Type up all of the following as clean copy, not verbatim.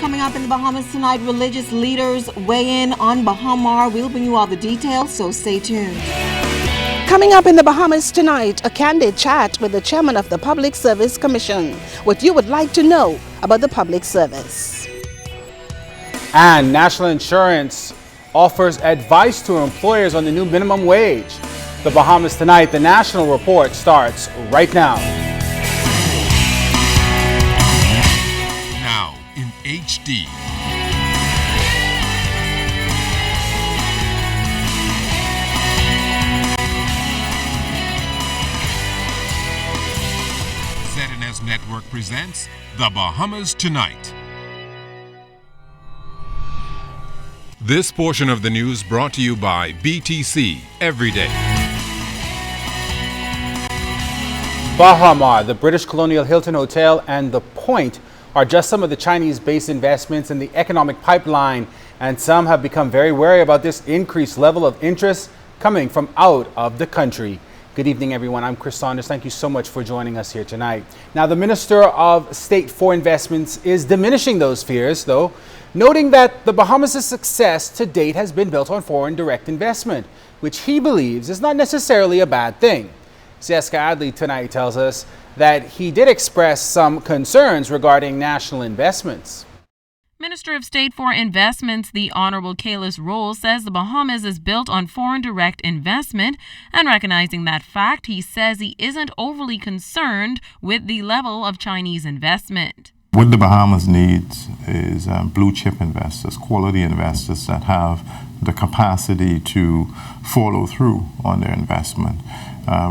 Coming up in the Bahamas tonight, religious leaders weigh in on Bahamar. We'll bring you all the details, so stay tuned. Coming up in the Bahamas tonight, a candid chat with the chairman of the Public Service Commission. What you would like to know about the public service. And National Insurance offers advice to employers on the new minimum wage. The Bahamas tonight, the National Report starts right now. Now in HD. ZNS Network presents The Bahamas Tonight. This portion of the news brought to you by BTC Every Day. Bahamar, the British Colonial Hilton Hotel, and The Point are just some of the Chinese-based investments in the economic pipeline, and some have become very wary about this increased level of interest coming from out of the country. Good evening, everyone. I'm Chris Saunders. Thank you so much for joining us here tonight. Now, the Minister of State for Investments is diminishing those fears, though, noting that the Bahamas' success to date has been built on foreign direct investment, which he believes is not necessarily a bad thing. Siaska Adley tonight tells us that he did express some concerns regarding national investments. Minister of State for Investments, the Honorable Kalis Roll, says the Bahamas is built on foreign direct investment, and recognizing that fact, he says he isn't overly concerned with the level of Chinese investment. What the Bahamas needs is blue chip investors, quality investors that have the capacity to follow through on their investment.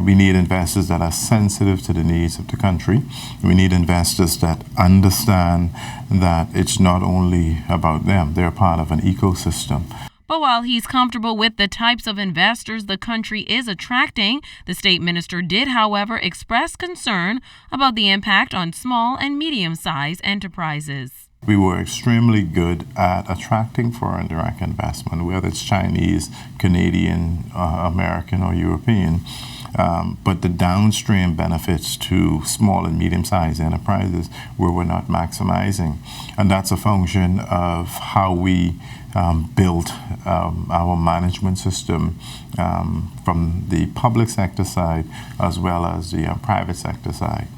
We need investors that are sensitive to the needs of the country. We need investors that understand that it's not only about them, they're part of an ecosystem. But while he's comfortable with the types of investors the country is attracting, the state minister did, however, express concern about the impact on small and medium-sized enterprises. We were extremely good at attracting foreign direct investment, whether it's Chinese, Canadian, American, or European. But the downstream benefits to small and medium-sized enterprises we're not maximizing. And that's a function of how we built our management system from the public sector side as well as the private sector side.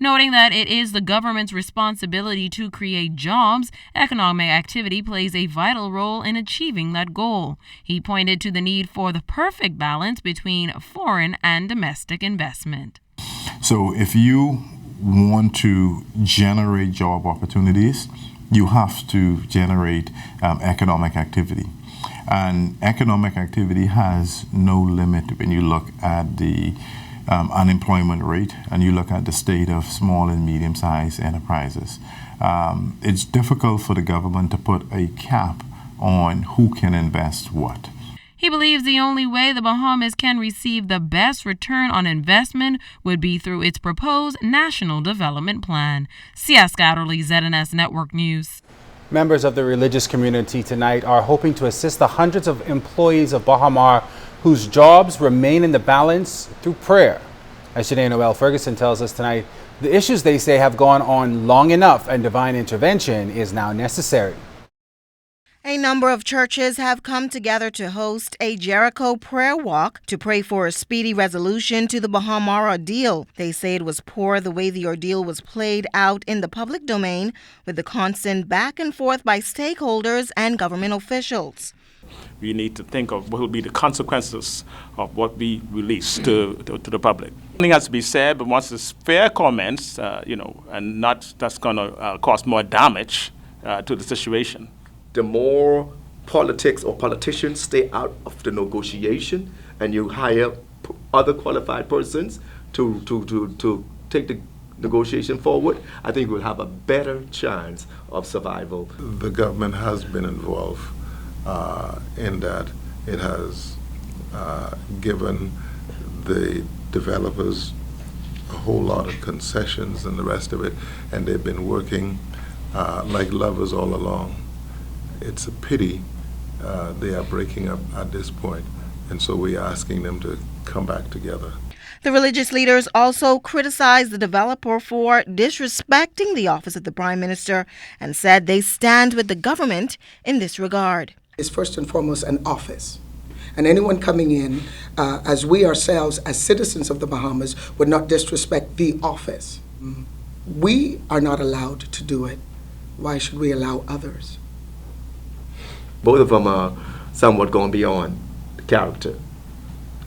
Noting that it is the government's responsibility to create jobs, economic activity plays a vital role in achieving that goal. He pointed to the need for the perfect balance between foreign and domestic investment. So if you want to generate job opportunities, you have to generate economic activity. And economic activity has no limit when you look at the unemployment rate and you look at the state of small and medium-sized enterprises. It's difficult for the government to put a cap on who can invest what. He believes the only way the Bahamas can receive the best return on investment would be through its proposed National Development Plan. Siaska Adderley, ZNS Network News. Members of the religious community tonight are hoping to assist the hundreds of employees of Bahamar whose jobs remain in the balance through prayer. As Janae Noel Ferguson tells us tonight, the issues they say have gone on long enough and divine intervention is now necessary. A number of churches have come together to host a Jericho prayer walk to pray for a speedy resolution to the Bahamar ordeal. They say it was poor the way the ordeal was played out in the public domain, with the constant back and forth by stakeholders and government officials. We need to think of what will be the consequences of what we release to the public. Something has to be said, but once it's fair comments, and not that's going to cause more damage to the situation. The more politics or politicians stay out of the negotiation and you hire other qualified persons to take the negotiation forward, I think we'll have a better chance of survival. The government has been involved in that. It has given the developers a whole lot of concessions and the rest of it, and they've been working like lovers all along. It's a pity they are breaking up at this point, and so we're asking them to come back together. The religious leaders also criticized the developer for disrespecting the office of the Prime Minister and said they stand with the government in this regard. It's first and foremost an office. And anyone coming in, as we ourselves, as citizens of the Bahamas, would not disrespect the office. We are not allowed to do it. Why should we allow others? Both of them are somewhat gone beyond the character.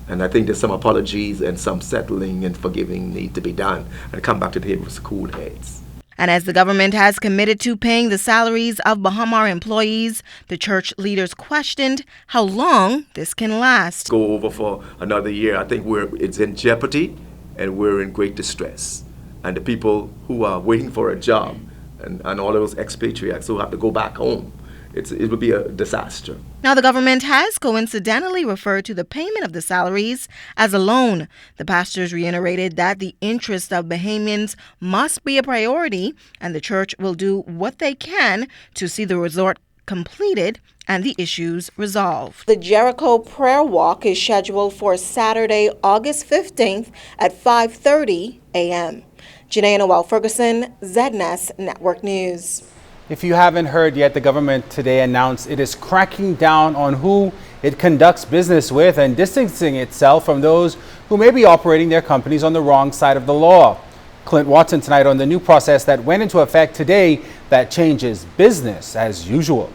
And I think there's some apologies and some settling and forgiving need to be done and come back to the table with cool heads. And as the government has committed to paying the salaries of Bahamar employees, the church leaders questioned how long this can last. Go over for another year. I think it's in jeopardy and we're in great distress. And the people who are waiting for a job and all of those expatriates who have to go back home, it would be a disaster. Now, the government has coincidentally referred to the payment of the salaries as a loan. The pastors reiterated that the interest of Bahamians must be a priority, and the church will do what they can to see the resort completed and the issues resolved. The Jericho Prayer Walk is scheduled for Saturday, August 15th at 5:30 a.m. Janae Noel Ferguson, ZNS Network News. If you haven't heard yet, the government today announced it is cracking down on who it conducts business with and distancing itself from those who may be operating their companies on the wrong side of the law. Clint Watson tonight on the new process that went into effect today that changes business as usual.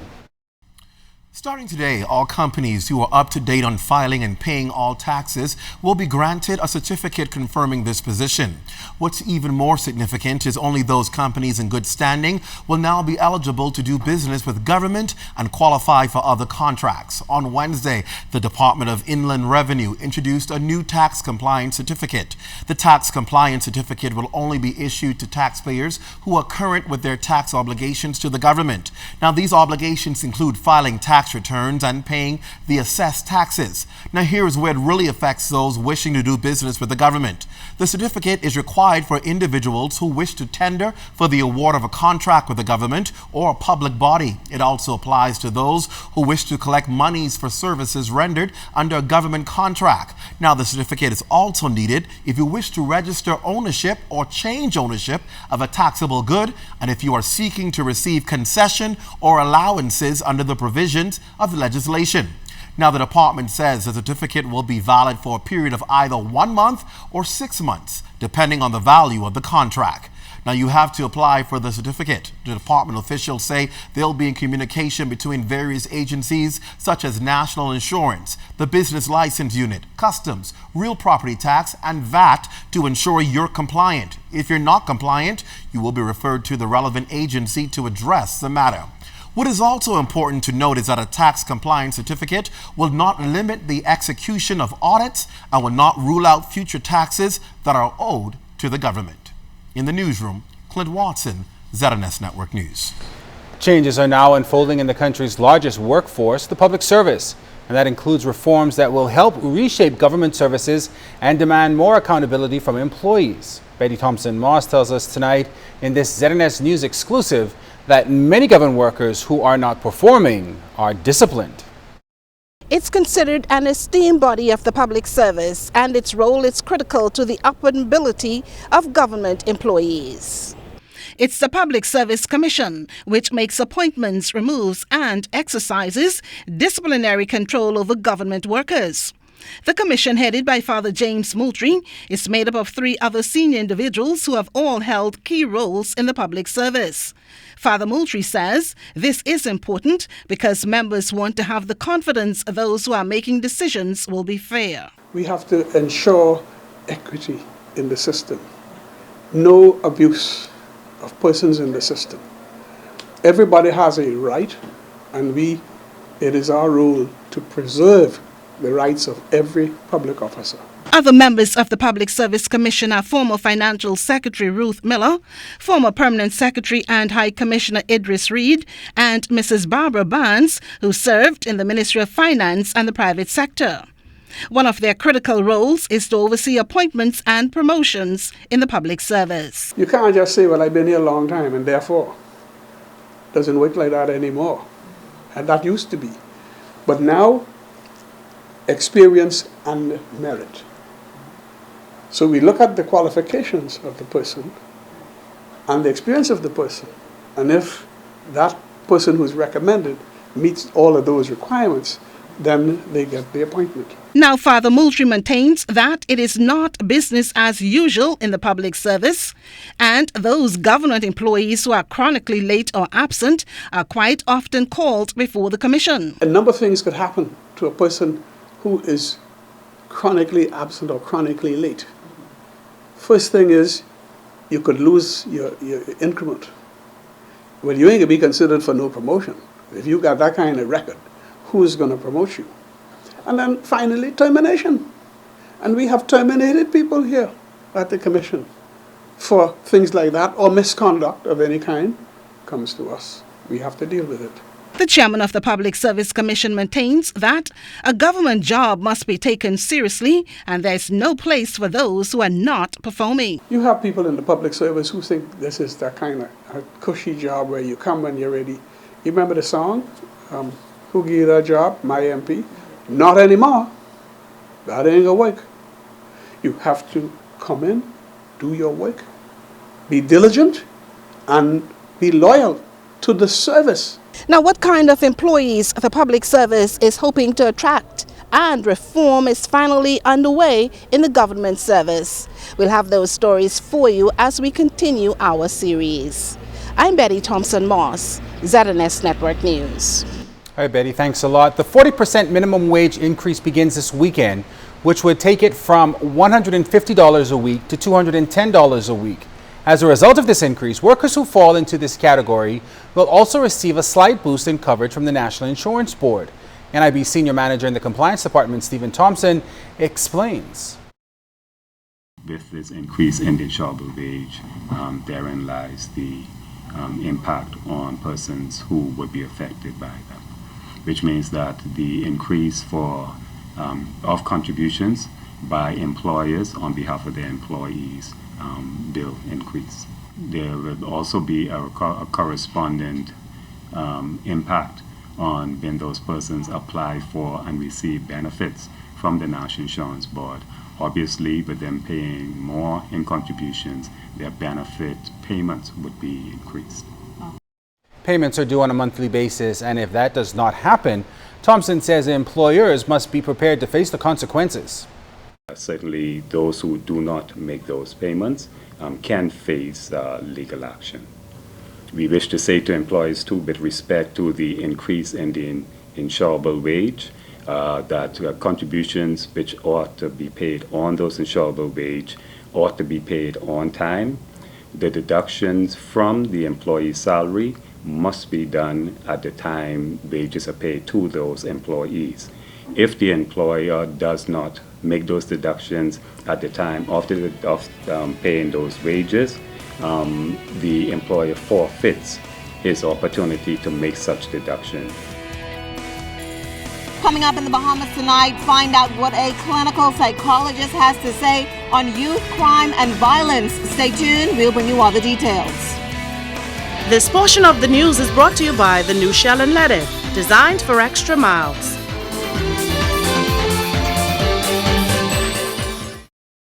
Starting today, all companies who are up to date on filing and paying all taxes will be granted a certificate confirming this position. What's even more significant is only those companies in good standing will now be eligible to do business with government and qualify for other contracts. On Wednesday, the Department of Inland Revenue introduced a new tax compliance certificate. The tax compliance certificate will only be issued to taxpayers who are current with their tax obligations to the government. Now, these obligations include filing tax returns and paying the assessed taxes. Now, here is where it really affects those wishing to do business with the government. The certificate is required for individuals who wish to tender for the award of a contract with the government or a public body. It also applies to those who wish to collect monies for services rendered under a government contract. Now, the certificate is also needed if you wish to register ownership or change ownership of a taxable good, and if you are seeking to receive concession or allowances under the provisions of the legislation. Now, the department says the certificate will be valid for a period of either 1 month or 6 months, depending on the value of the contract. Now, you have to apply for the certificate. The department officials say they'll be in communication between various agencies such as National Insurance, the Business License Unit, Customs, Real Property Tax, and VAT to ensure you're compliant. If you're not compliant, you will be referred to the relevant agency to address the matter. What is also important to note is that a tax compliance certificate will not limit the execution of audits and will not rule out future taxes that are owed to the government. In the newsroom, Clint Watson, ZNS Network News. Changes are now unfolding in the country's largest workforce, the public service, and that includes reforms that will help reshape government services and demand more accountability from employees. Betty Thompson-Moss tells us tonight in this ZNS News exclusive that many government workers who are not performing are disciplined. It's considered an esteemed body of the public service, and its role is critical to the upward mobility of government employees. It's the Public Service Commission, which makes appointments, removes, and exercises disciplinary control over government workers. The commission, headed by Father James Moultrie, is made up of 3 other senior individuals who have all held key roles in the public service. Father Moultrie says this is important because members want to have the confidence those who are making decisions will be fair. We have to ensure equity in the system, no abuse of persons in the system. Everybody has a right, and it is our role to preserve the rights of every public officer. Other members of the Public Service Commission are former Financial Secretary Ruth Miller, former Permanent Secretary and High Commissioner Idris Reed, and Mrs. Barbara Barnes, who served in the Ministry of Finance and the private sector. One of their critical roles is to oversee appointments and promotions in the public service. You can't just say, well, I've been here a long time and therefore it doesn't work like that anymore. And that used to be. But now, experience and merit. So we look at the qualifications of the person and the experience of the person. And if that person who's recommended meets all of those requirements, then they get the appointment. Now, Father Moultrie maintains that it is not business as usual in the public service, and those government employees who are chronically late or absent are quite often called before the Commission. A number of things could happen to a person who is chronically absent or chronically late. First thing is, you could lose your increment. Well, you ain't going to be considered for no promotion. If you got that kind of record, who's going to promote you? And then finally, termination. And we have terminated people here at the Commission for things like that, or misconduct of any kind comes to us. We have to deal with it. The chairman of the Public Service Commission maintains that a government job must be taken seriously and there's no place for those who are not performing. You have people in the public service who think this is that kind of a cushy job where you come when you're ready. You remember the song, Who Gave You That Job? My MP? Not anymore. That ain't gonna work. You have to come in, do your work, be diligent, and be loyal to the service. Now, what kind of employees the public service is hoping to attract? And reform is finally underway in the government service. We'll have those stories for you as we continue our series. I'm Betty Thompson-Moss, ZNS Network News. All right, Betty, thanks a lot. The 40% minimum wage increase begins this weekend, which would take it from $150 a week to $210 a week. As a result of this increase, workers who fall into this category will also receive a slight boost in coverage from the National Insurance Board. NIB Senior Manager in the Compliance Department, Stephen Thompson, explains. With this increase in the insurable wage, therein lies the impact on persons who would be affected by them, which means that the increase of contributions by employers on behalf of their employees will increase. There will also be a corresponding impact on when those persons apply for and receive benefits from the National Insurance Board. Obviously, with them paying more in contributions, their benefit payments would be increased. Payments are due on a monthly basis, and if that does not happen, Thompson says employers must be prepared to face the consequences. Certainly, those who do not make those payments can face legal action. We wish to say to employees, too, with respect to the increase in the insurable wage, that contributions which ought to be paid on those insurable wage ought to be paid on time. The deductions from the employee's salary must be done at the time wages are paid to those employees. If the employer does not make those deductions at the time of paying those wages, the employer forfeits his opportunity to make such deduction. Coming up in the Bahamas tonight, find out what a clinical psychologist has to say on youth crime and violence. Stay tuned, we'll bring you all the details. This portion of the news is brought to you by the new Shell & Leaded, designed for extra miles.